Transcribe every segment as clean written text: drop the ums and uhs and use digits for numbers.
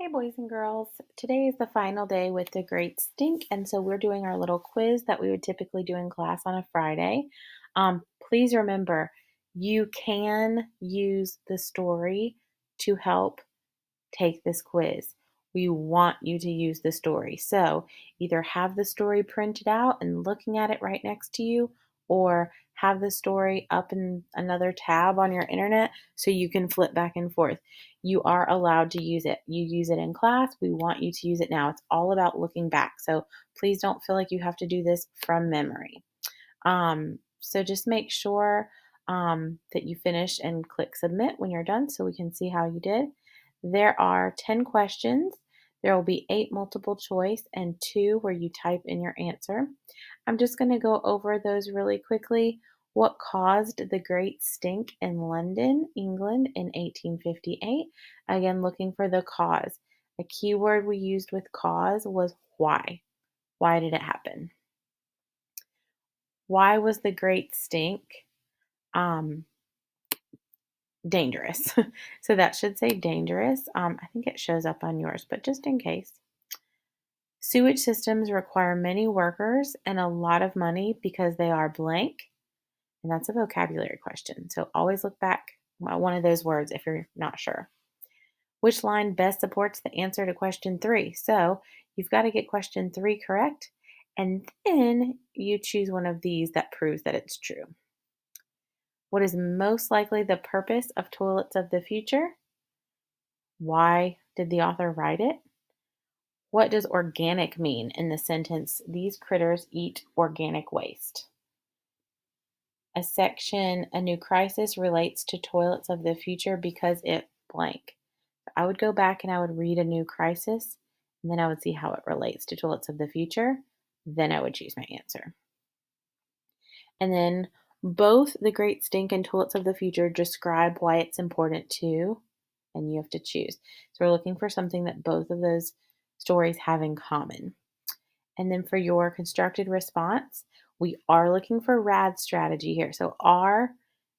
Hey, boys and girls. Today is the final day with the Great Stink, and so we're doing our little quiz that we would typically do in class on a Friday. Please remember, you can use the story to help take this quiz. We want you to use the story. So either have the story printed out and looking at it right next to you, or have the story up in another tab on your internet so you can flip back and forth. You are allowed to use it. You use it in class. We want you to use it now. It's all about looking back. So please don't feel like you have to do this from memory. So just make sure that you finish and click submit when you're done so we can see how you did. There are 10 questions. There will be 8 multiple choice and 2 where you type in your answer. I'm just going to go over those really quickly. What caused the Great Stink in London, England in 1858? Again, looking for the cause. A key word we used with cause was why. Why did it happen? Why was the Great Stink um, dangerous? So that should say dangerous. I think it shows up on yours, but just in case. Sewage systems require many workers and a lot of money because they are blank. And that's a vocabulary question. So always look back at one of those words if you're not sure. Which line best supports the answer to question 3? So you've got to get question 3 correct, and then you choose one of these that proves that it's true. What is most likely the purpose of toilets of the future? Why did the author write it? What does organic mean in the sentence, these critters eat organic waste? A section, a new crisis relates to toilets of the future because it blank. I would go back and I would read a new crisis, and then I would see how it relates to toilets of the future. Then I would choose my answer. And then both the Great Stink and Toilets of the Future describe why it's important to, and you have to choose. So we're looking for something that both of those stories have in common. And then for your constructed response, we are looking for RAD strategy here. So R,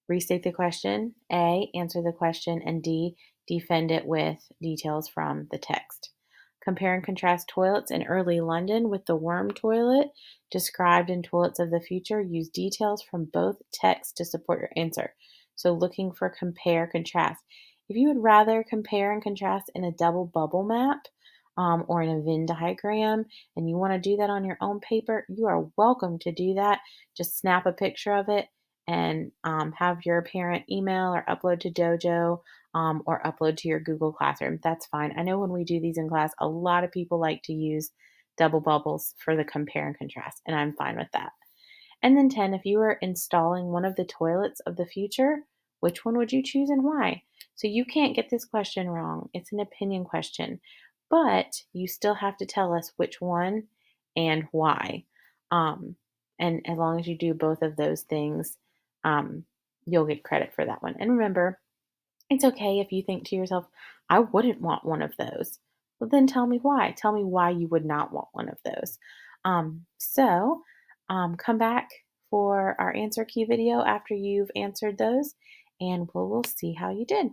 restate the question, A, answer the question, and D, defend it with details from the text. Compare and contrast toilets in early London with the worm toilet described in Toilets of the Future. Use details from both texts to support your answer. So looking for compare contrast. If you would rather compare and contrast in a double bubble map or in a Venn diagram, and you want to do that on your own paper, you are welcome to do that. Just snap a picture of it and have your parent email or upload to Dojo or upload to your Google Classroom. That's fine. I know when we do these in class, a lot of people like to use double bubbles for the compare and contrast, and I'm fine with that. And then 10, if you were installing one of the toilets of the future, which one would you choose and why? So you can't get this question wrong. It's an opinion question, but you still have to tell us which one and why. Um, and as long as you do both of those things, you'll get credit for that one. And remember, it's okay if you think to yourself, I wouldn't want one of those. Well, then tell me why. Tell me why you would not want one of those. Come back for our answer key video after you've answered those, and we'll see how you did.